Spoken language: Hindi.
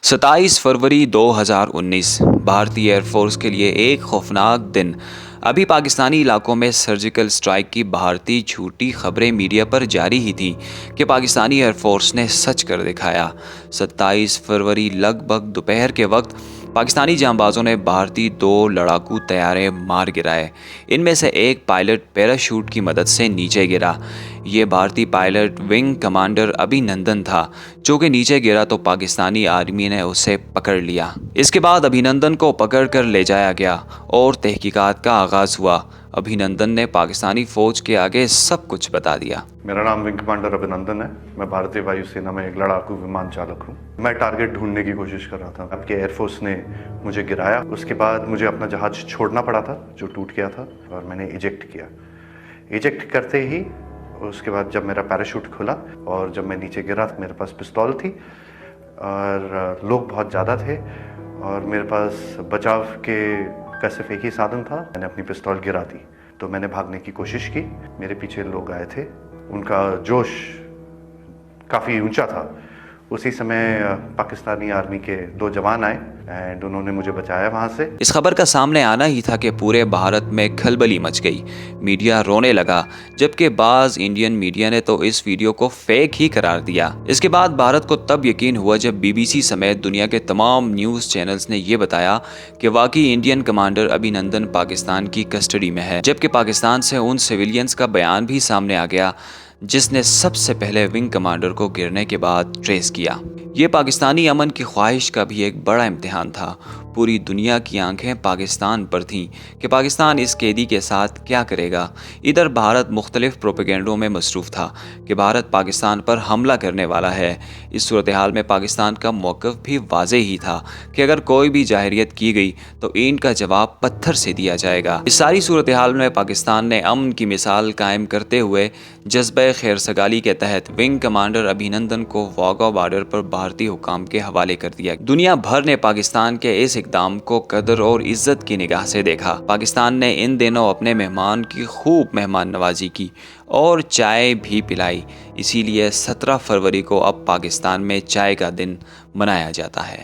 27 फरवरी 2019 भारतीय एयरफोर्स के लिए एक खौफनाक दिन। अभी पाकिस्तानी इलाकों में सर्जिकल स्ट्राइक की भारतीय झूठी खबरें मीडिया पर जारी ही थीं कि पाकिस्तानी एयरफोर्स ने सच कर दिखाया। 27 फरवरी लगभग दोपहर के वक्त पाकिस्तानी जांबाजों ने भारतीय 2 लड़ाकू तैयारे मार गिराए। इनमें से एक पायलट पैराशूट की मदद से नीचे गिरा। ये भारतीय पायलट विंग कमांडर अभिनंदन था, जो कि नीचे गिरा तो पाकिस्तानी आर्मी ने उसे पकड़ लिया। इसके बाद अभिनंदन को पकड़ कर ले जाया गया और तहकीकात का आगाज हुआ। अभिनंदन ने पाकिस्तानी फौज के आगे सब कुछ बता दिया। मेरा नाम विंग कमांडर अभिनंदन है। मैं भारतीय वायुसेना में एक लड़ाकू विमान चालक हूँ। मैं टारगेट ढूंढने की कोशिश कर रहा था। आपके एयरफोर्स ने मुझे गिराया। उसके बाद मुझे अपना जहाज छोड़ना पड़ा था जो टूट गया था, और मैंने इजेक्ट किया। इजेक्ट करते ही उसके बाद जब मेरा पैराशूट खुला और जब मैं नीचे गिरा तो मेरे पास पिस्तौल थी और लोग बहुत ज़्यादा थे और मेरे पास बचाव का सिर्फ एक ही साधन था। मैंने अपनी पिस्तौल गिरा दी तो मैंने भागने की कोशिश की। मेरे पीछे लोग आए थे, उनका जोश काफ़ी ऊंचा था। उसी समय पाकिस्तानी आर्मी के 2 जवान आए एंड उन्होंने मुझे बचाया वहाँ से। इस खबर का सामने आना ही था कि पूरे भारत में खलबली मच गई। मीडिया रोने लगा, जबकि बाज़ इंडियन मीडिया ने तो इस वीडियो को फेक ही करार दिया। इसके बाद भारत को तब यकीन हुआ जब बीबीसी समेत दुनिया के तमाम न्यूज़ चैनल्स ने यह बताया कि वाकई इंडियन कमांडर अभिनंदन पाकिस्तान की कस्टडी में है। जबकि पाकिस्तान से उन सिविलियंस का बयान भी सामने आ गया जिसने सबसे पहले विंग कमांडर को गिरने के बाद ट्रेस किया। ये पाकिस्तानी अमन की ख्वाहिश का भी एक बड़ा इम्तिहान था। पूरी दुनिया की आंखें पाकिस्तान पर थीं कि पाकिस्तान इस कैदी के साथ क्या करेगा। इधर भारत मुख्तलिफ प्रोपेगेंडों में मसरूफ़ था कि भारत पाकिस्तान पर हमला करने वाला है। इस सूरत हाल में पाकिस्तान का मौक़िफ़ भी वाज़े ही था कि अगर कोई भी जाहिरियत की गई तो इनका जवाब पत्थर से दिया जाएगा। इस सारी सूरत हाल में पाकिस्तान ने अमन की मिसाल कायम करते हुए जज्बे खैरसगाली के तहत विंग कमांडर अभिनंदन को वाघा बॉर्डर पर भारतीय हुकाम के हवाले कर दिया। दुनिया भर ने पाकिस्तान के इस इक़दाम को कदर और इज्जत की निगाह से देखा। पाकिस्तान ने इन दिनों अपने मेहमान की खूब मेहमान नवाजी की और चाय भी पिलाई। इसीलिए 17 फरवरी को अब पाकिस्तान में चाय का दिन मनाया जाता है।